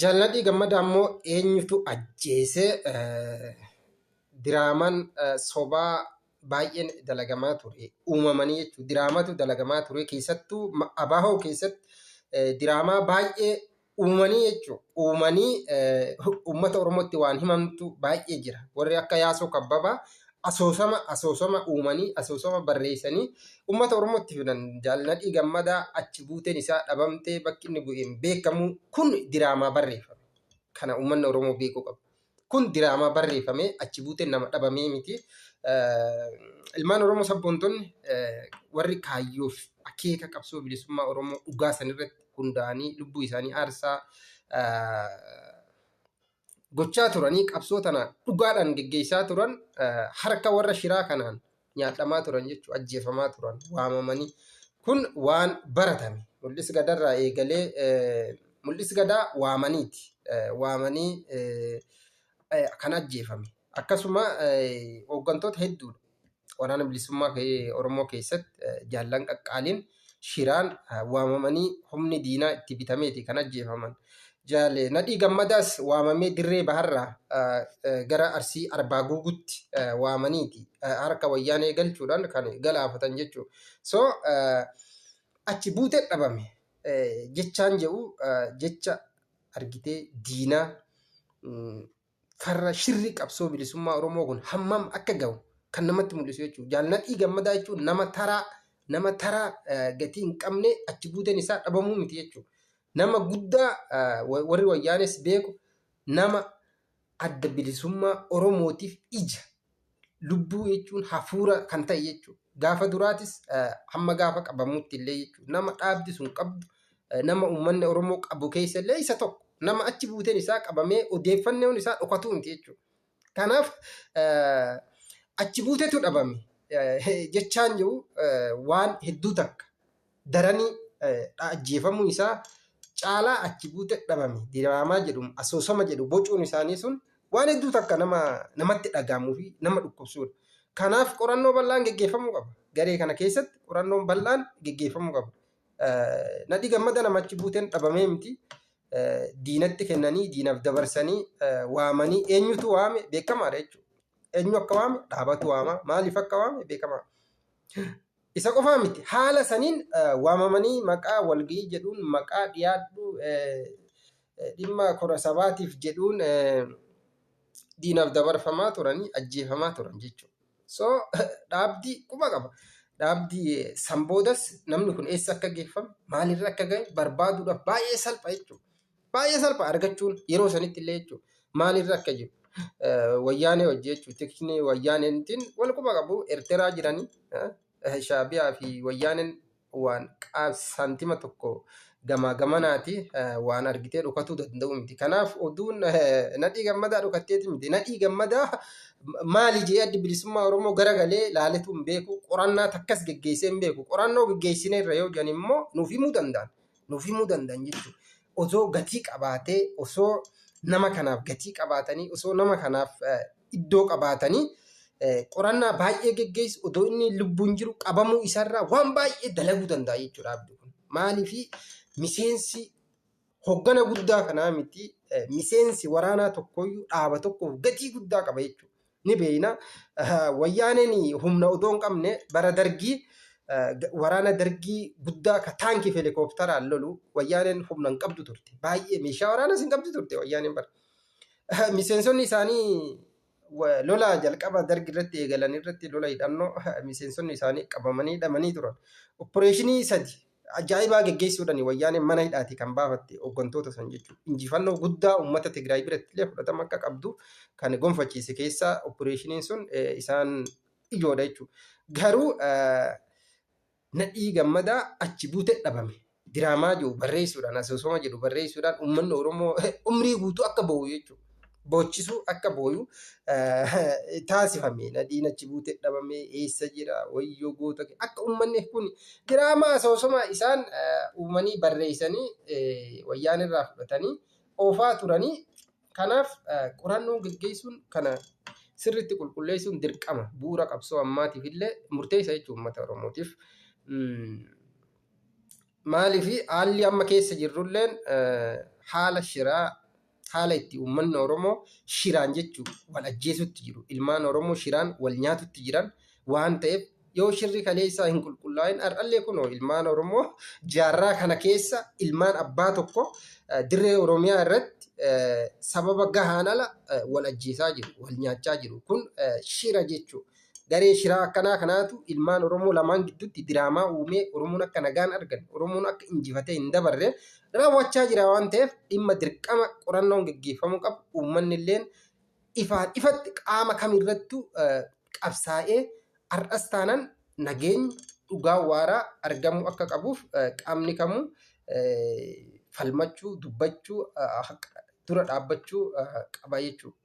Jaalladhii Gammadaa immoo eenyutu ajjeese diraamaan sobaa baay'een dalagamaa ture uumamanii jechuudha. Diraamaatu dalagamaa ture keessattuu abaahoo keessatti diraamaa baay'ee uumanii jechuudha. Uumanii uummata Oromootti waan himamtu baay'ee jira. Warri akka Yaasoo Kabbabaa asoosama uumanii asoosama barreessanii uummata Oromootti fidan. Jaalladhii Gammadaa achi buuteen isaa dhabamtee bakki inni bu'een beekamu kun diraamaa barreeffame. Kana uummanni Oromoo beekuu qaba. Kun diraamaa barreeffame achi buuteen nama dhabamee miti. Ilmaan Oromoo sabboontonni warri kaayyoof akeeka qabsoo bilisummaa Oromoo dhugaa sanirratti hundaa'anii lubbuu isaanii aarsaa gochaa turanii qabsoo tana dhugaadhaan geggeessaa turan harka warra shiraa kanaan nyaadhamaa turan jechuudha. Ajjeefamaa turan waamamanii kun waan baratame. Mul'is Gadarraa eegalee Mul'is Gadaa waamaniiti. Waamanii kan ajjeefame. Akkasuma hooggantoota hedduudha. Waraana bilisummaa Oromoo keessatti jaallan qaqqaaliin shiraan waamamanii humni diinaa itti bitameeti kan ajjeefaman. Nadhii Gammadaas waamamee dirree baharraa gara Arsii Arbaa Guugutti waamaniiti harka wayyaanee galchuudhaan kan galaafatan jechuudha. So achi buutee dhabame jechaan jedhu jecha argitee diinaa farra shirri qabsoo bilisummaa Oromoo kun hammam akka ga'u kan namatti mul'isu jechuudha. Jaalladhii Gammadaa jechuun nama taraa gatii hin qabne achi buuteen isaa dhabamuu miti jechuudha. Nama guddaa warri wayyaanes beeku nama adda bilisummaa Oromootiif ija lubbuu jechuun hafuura kan ta'e jechuudha. Gaafa duraatis hamma gaafa qabamuutti illee jechuudha. Nama dhaabdi sun qabdu nama uummanni Oromoo qabu keessa illee isa tokko. Nama achi buuteen isaa qabamee odeeffannoon isaa dhokatu miti jechuudha. Kanaaf achi buuteetu dhabame jechaan jiru waan hedduu takka daranii ajjeefamuu isaa caalaa achi buutee dhabame diraamaa jedhu asoosama jedhu bocuun isaanii sun waan hedduu takka namatti dhagahamuu fi nama dhukkubsuudha. Kanaaf qorannoo bal'aan geggeeffamuu qaba. Garee kana keessatti qorannoon bal'aan geggeeffamuu qaba. Nadhii Gammadaa nama achi buuteen dhabamee miti. Diinatti kennanii diinaaf dabarsanii waamanii eenyutu waame beekamaadha jechuudha. Eenyu akka waame dhaabatu waama. Maaliif akka waame beekamaadha. Isa qofaa miti haala saniin waamamanii maqaa walgahii jedhuun maqaa dhiyaadhu dhimma kora sabaatiif jedhuun diinaaf dabarfamaa turanii ajjeefamaa turan jechuudha. So dhaabdii quba qaba. Dhaabdii samboodas namni kun eessa akka geeffame maalirra akka gahe barbaaduudhaaf baay'ee salpha jechuudha. Baay'ee salpha argachuun yeroo sanitti illee jechuudha. Maalirra akka jiru wayyaanee hojii jechuudha. Tikni wayyaaneentiin wal quba qabu Eertiraa jiranii Shaabiyaa fi wayyaaneen waan saantima tokko gamaa gamanaati waan argitee dhukatuu danda'u miti. Kanaaf oduun Nadhii Gammadaa dhukatteeti miti. Nadhii Gammadaa maali jee addi bilisummaa Oromoo garagalee laaletu hin beeku. Qorannaa takkas geggeessee hin beeku. Qorannoo geggeessine irra yoo jiran immoo nuuf himuu danda'an jechuudha. Osoo gatii qabaatee osoo nama kanaaf gatii qabaatanii osoo nama kanaaf iddoo qabaatanii qorannaa baay'ee geggeessu odoo inni lubbuun jiru qabamuu isaarraa waan baay'ee dalaguu danda'a jechuudha abdii kun. Maaliifii miseensi hoggana guddaa kanaa miti miseensi waraanaa tokkoyyuu dhaaba tokkoof gatii guddaa qaba jechuudha. Ni beeyna wayyaaneen humna odoo hin qabne bara dargii waraana dargii guddaa ka taankii fi helikoophteraan lolu wayyaaneen humna hin qabdu turte. Baay'ee meeshaa waraanas hin qabdu turte wayyaaneen bara. Miseensonni isaanii lola jalqaba dargi irratti eegalan irratti lola hidhannoo miseensonni isaanii qabamanii hidhamanii turan. Operaashinii 3 ajaa'ibaa geggeessuudhaan wayyaaneen mana hidhaati kan baafatte hooggantoota san jechuudha. Injifannoo guddaa uummata Tigraay biratti illee fudhatama akka qabdu kan gonfachiise keessaa operaashiniin sun isaan ijoodha jechuudha. Garuu Nadhii Gammadaa achi buutee dhabame. Diraamaa jiru barreessuudhaan asoosama jedhu barreessuudhaan uummanni Oromoo umrii guutuu akka boo'u jechuudha. Boochisuu akka boo'u taasifame. Nadhiin achi buutee dhabame eessa jira wayyoo goota akka uummanni kun diraamaa asoosama isaan uumanii barreessanii wayyaanirraa fudhatanii oofaa turanii. Kanaaf qorannoo geggeessuun kana sirriitti qulqulleessuun dirqama bu'uura qabsoo ammaatiif illee murteessa jechuudha uummata Oromootiif. Maaliifii haalli amma keessa jirrulleen haala shiraa saala itti uummanni Oromoo shiraan jechuun wal ajjeesutti jiru. Ilmaan Oromoo shiraan wal nyaatutti jiran waan ta'eef yoo shirri kaleessaa hin qulqullaa'in har'allee kunoo ilmaan Oromoo jaarraa kana keessa ilmaan abbaa tokko dirree Oromiyaa irratti sababa gahaan ala wal ajjeesaa jiru, wal nyaachaa jiru. Kun shira jechuudha. Garee shiraa akkanaa kanaatu ilmaan Oromoo lamaan gidduutti diraamaa uumee Oromoon akka nagaan argan, Oromoon akka injifatee hin dabarre raawwachaa jira waan ta'eef dhimma dirqama qorannoon gaggeeffamuu qabu. Uummanni illee ifaan ifatti qaama kamirrattuu qabsaa'ee har'as taanaan nageenya dhugaa waaraa argamuu akka qabuuf qaamni kamuu falmachuu, dubbachuu, dura dhaabbachuu qaba jechuudha.